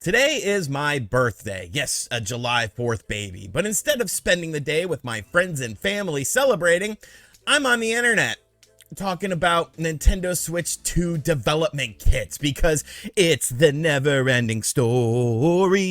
Today is my birthday. Yes, a July 4th baby. But instead of spending the day with my friends and family celebrating, I'm on the internet talking about Nintendo Switch 2 development kits because it's the never-ending story.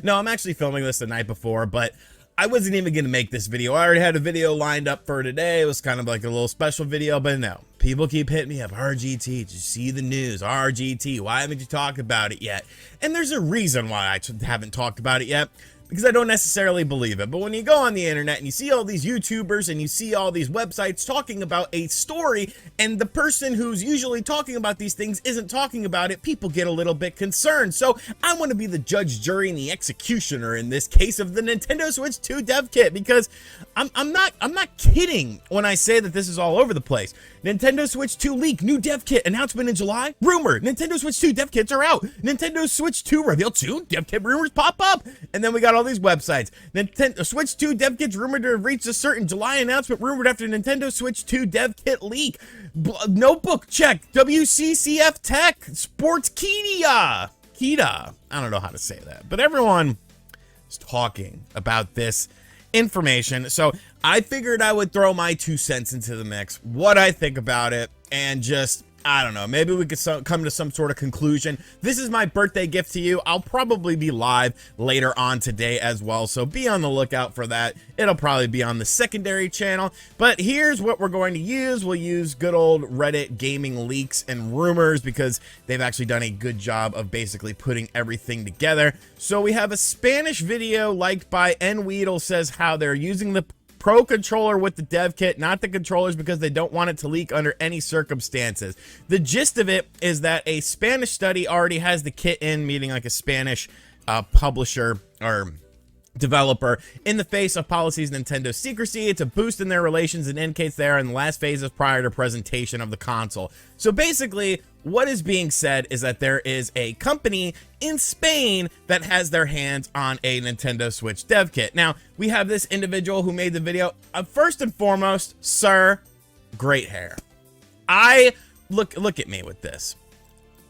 No, I'm actually filming this the night before, but I wasn't even going to make this video. I already had a video lined up for today. It was kind of like a little special video, but no. People keep hitting me up. RGT, did you see the news? RGT, why haven't you talked about it yet? And there's a reason why I haven't talked about it yet. Because I don't necessarily believe it. But when you go on the internet and you see all these YouTubers and you see all these websites talking about a story, and the person who's usually talking about these things isn't talking about it, people get a little bit concerned. So I want to be the judge, jury, and the executioner in this case of the Nintendo Switch 2 dev kit, because I'm not kidding when I say that this is all over the place. Nintendo Switch 2 leak, new dev kit, announcement in July, rumor, Nintendo Switch 2 dev kits are out, Nintendo Switch 2 revealed soon, dev kit rumors pop up, and then we got all these websites. Nintendo Switch 2 dev kits rumored to have reached a certain July announcement, rumored after Nintendo Switch 2 dev kit leak, notebook check, WCCF Tech, Sportskeeda, I don't know how to say that, but everyone is talking about this information, so I figured I would throw my 2 cents into the mix, what I think about it, and just, I don't know, maybe we could come to some sort of conclusion. This is my birthday gift to you. I'll probably be live later on today as well, so be on the lookout for that. It'll probably be on the secondary channel, but here's what we're going to use. We'll use good old Reddit gaming leaks and rumors because they've actually done a good job of basically putting everything together. So we have a Spanish video liked by unveiling says how they're using the Pro controller with the dev kit, not the controllers, because they don't want it to leak under any circumstances. The gist of it is that a Spanish study already has the kit in, meaning like a Spanish publisher or developer, in the face of policies Nintendo secrecy. It's a boost in their relations and indicates they are in the last phases prior to presentation of the console. So basically, what is being said is that there is a company in Spain that has their hands on a Nintendo Switch dev kit. Now, we have this individual who made the video. First and foremost, sir, great hair. Look at me with this.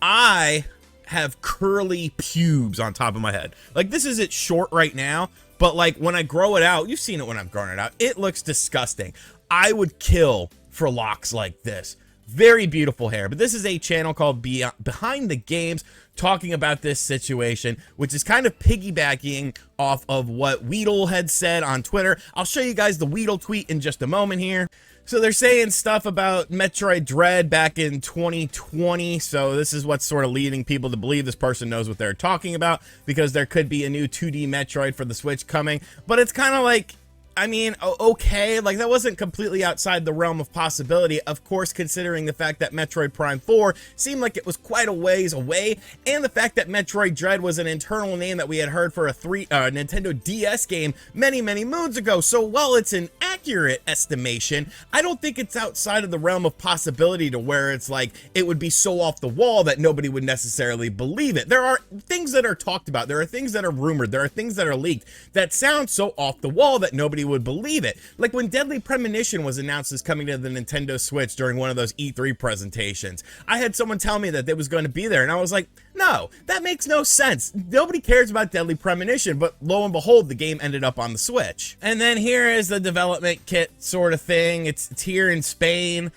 I have curly pubes on top of my head. Like, this is it short right now, but like when I grow it out, you've seen it when I've grown it out, it looks disgusting. I would kill for locks like this. Very beautiful hair, but this is a channel called Behind the Games talking about this situation, which is kind of piggybacking off of what Weedle had said on Twitter. I'll show you guys the Weedle tweet in just a moment here. So they're saying stuff about Metroid Dread back in 2020. So this is what's sort of leading people to believe this person knows what they're talking about, because there could be a new 2D Metroid for the Switch coming. But it's kind of like, I mean, okay, like that wasn't completely outside the realm of possibility, of course, considering the fact that Metroid Prime 4 seemed like it was quite a ways away, and the fact that Metroid Dread was an internal name that we had heard for a Nintendo DS game many moons ago. So while it's an accurate estimation, I don't think it's outside of the realm of possibility to where it's like it would be so off the wall that nobody would necessarily believe it. There are things that are talked about, there are things that are rumored, there are things that are leaked that sound so off the wall that nobody would believe it. Like when Deadly Premonition was announced as coming to the Nintendo Switch during one of those E3 presentations, I had someone tell me that it was going to be there, and I was like, no, that makes no sense. Nobody cares about Deadly Premonition, but lo and behold, the game ended up on the Switch. And then here is the development kit sort of thing. It's here in Spain.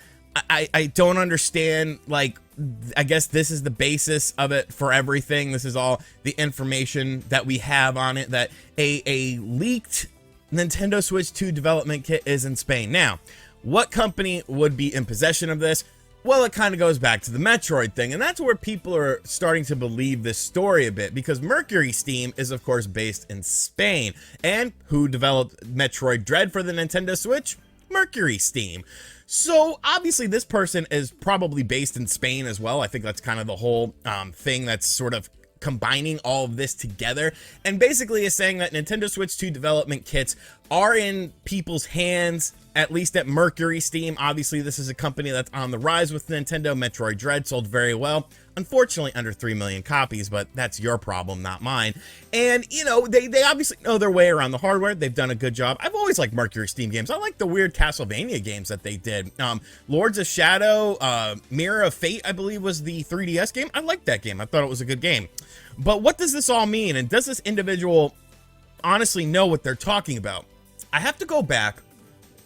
I don't understand, like, I guess this is the basis of it for everything. This is all the information that we have on it, that a leaked Nintendo Switch 2 development kit is in Spain. Now, what company would be in possession of this? Well, it kind of goes back to the Metroid thing, and that's where people are starting to believe this story a bit, because Mercury Steam is, of course, based in Spain. And who developed Metroid Dread for the Nintendo Switch? Mercury Steam. So, obviously, this person is probably based in Spain as well. I think that's kind of the whole thing that's sort of combining all of this together, and basically is saying that Nintendo Switch 2 development kits are in people's hands, at least at Mercury Steam. Obviously, this is a company that's on the rise with Nintendo. Metroid Dread sold very well. Unfortunately, under 3 million copies, but that's your problem, not mine. And, you know, they obviously know their way around the hardware. They've done a good job. I've always liked Mercury Steam games. I like the weird Castlevania games that they did. Lords of Shadow, Mirror of Fate, I believe, was the 3DS game. I liked that game. I thought it was a good game. But what does this all mean? And does this individual honestly know what they're talking about? I have to go back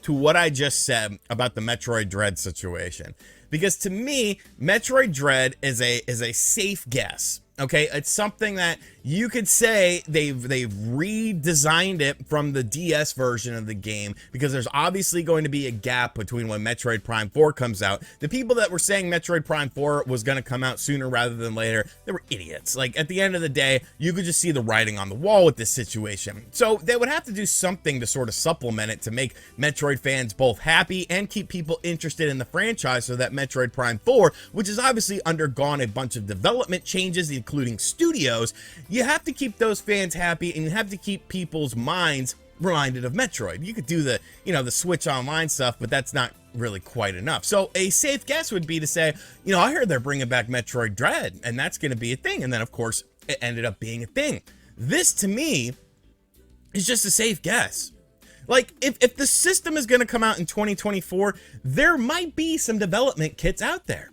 to what I just said about the Metroid Dread situation, because to me, Metroid Dread is a safe guess. Okay, it's something that you could say they've redesigned it from the DS version of the game, because there's obviously going to be a gap between when Metroid Prime 4 comes out. The people that were saying Metroid Prime 4 was going to come out sooner rather than later, they were idiots. Like, at the end of the day, you could just see the writing on the wall with this situation. So they would have to do something to sort of supplement it to make Metroid fans both happy and keep people interested in the franchise, so that Metroid Prime 4, which has obviously undergone a bunch of development changes, including studios, you have to keep those fans happy, and you have to keep people's minds reminded of Metroid. You could do the, you know, the Switch Online stuff, but that's not really quite enough. So a safe guess would be to say, you know, I heard they're bringing back Metroid Dread, and that's going to be a thing. And then, of course, it ended up being a thing. This, to me, is just a safe guess. Like, if the system is going to come out in 2024, there might be some development kits out there.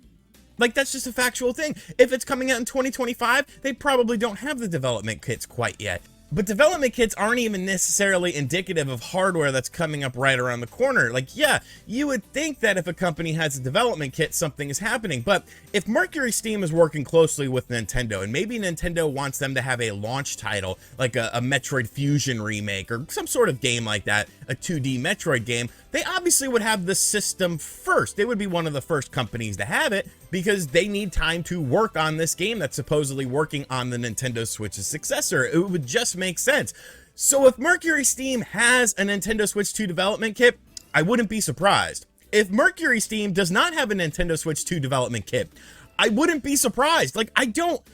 Like, that's just a factual thing. If it's coming out in 2025, they probably don't have the development kits quite yet. But development kits aren't even necessarily indicative of hardware that's coming up right around the corner. Like, yeah, you would think that if a company has a development kit, something is happening. But if Mercury Steam is working closely with Nintendo, and maybe Nintendo wants them to have a launch title, like a Metroid Fusion remake or some sort of game like that, a 2D Metroid game, they obviously would have the system first. They would be one of the first companies to have it, because they need time to work on this game that's supposedly working on the Nintendo Switch's successor. It would just make sense. So if Mercury Steam has a Nintendo Switch 2 development kit, I wouldn't be surprised. If Mercury Steam does not have a Nintendo Switch 2 development kit, I wouldn't be surprised. Like, I don't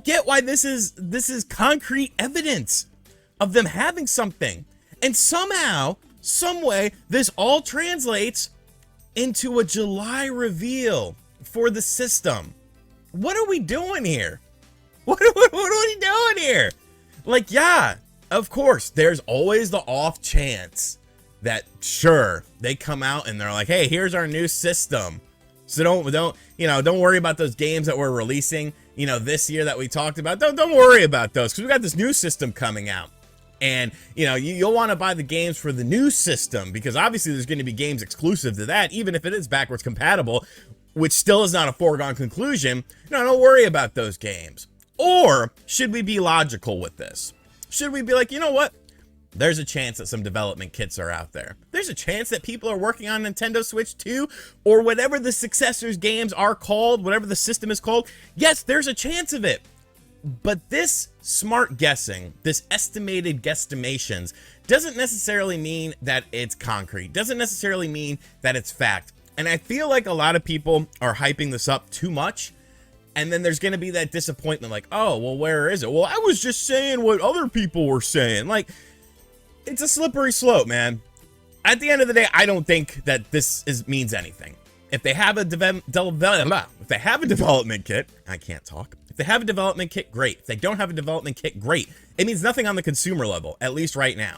get why this is concrete evidence of them having something. And somehow, some way, this all translates into a July reveal for the system. What are we doing here? What are we doing here? Like, yeah, of course, there's always the off chance that, sure, they come out and they're like, hey, here's our new system. So don't worry about those games that we're releasing, you know, this year that we talked about. Don't worry about those, because we got this new system coming out. And, you know, you'll want to buy the games for the new system, because obviously there's going to be games exclusive to that, even if it is backwards compatible, which still is not a foregone conclusion. No, don't worry about those games. Or should we be logical with this? Should we be like, you know what? There's a chance that some development kits are out there. There's a chance that people are working on Nintendo Switch 2 or whatever the successor's games are called, whatever the system is called. Yes, there's a chance of it. But this smart guessing, this estimated guesstimations, doesn't necessarily mean that it's concrete, doesn't necessarily mean that it's fact. And I feel like a lot of people are hyping this up too much, and then there's going to be that disappointment, like, oh, well, where is it? Well, I was just saying what other people were saying. Like, it's a slippery slope, man. At the end of the day, I don't think that this means anything. If they have a development kit, I can't talk. If they have a development kit, great. If they don't have a development kit, great. It means nothing on the consumer level, at least right now.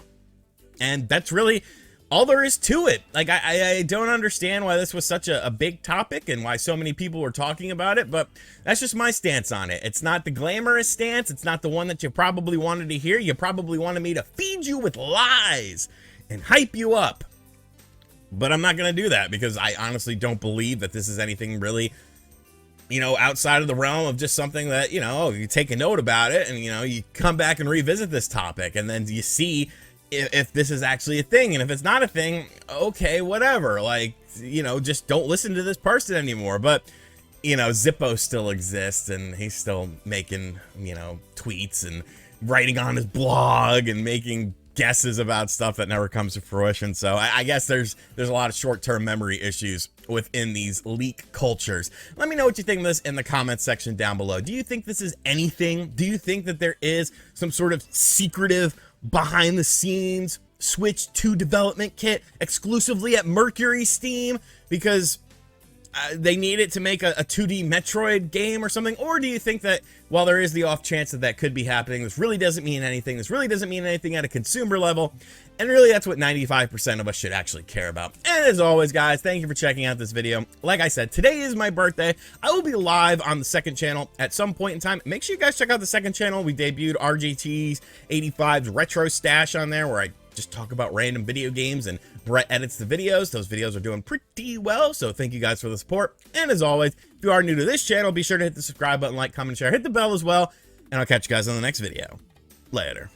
And that's really all there is to it. Like, I don't understand why this was such a big topic and why so many people were talking about it, but that's just my stance on it. It's not the glamorous stance. It's not the one that you probably wanted to hear. You probably wanted me to feed you with lies and hype you up. But I'm not going to do that, because I honestly don't believe that this is anything really, you know, outside of the realm of just something that, you know, you take a note about it and, you know, you come back and revisit this topic, and then you see if this is actually a thing. And if it's not a thing, okay, whatever. Like, you know, just don't listen to this person anymore. But, you know, Zippo still exists, and he's still making, you know, tweets and writing on his blog and making guesses about stuff that never comes to fruition. So I guess there's a lot of short-term memory issues within these leak cultures. Let me know what you think of this in the comments section down below. Do you think this is anything? Do you think that there is some sort of secretive behind the scenes Switch 2 development kit exclusively at Mercury Steam because they need it to make a 2D Metroid game or something? Or do you think that while there is the off chance that that could be happening, this really doesn't mean anything? This really doesn't mean anything at a consumer level. And really, that's what 95% of us should actually care about. And as always, guys, thank you for checking out this video. Like I said, today is my birthday. I will be live on the second channel at some point in time. Make sure you guys check out the second channel. We debuted RGT's 85's Retro Stash on there, where I just talk about random video games and Brett edits the videos. Those videos are doing pretty well, so thank you guys for the support. And as always, if you are new to this channel, be sure to hit the subscribe button, like, comment, share, hit the bell as well, and I'll catch you guys on the next video. Later.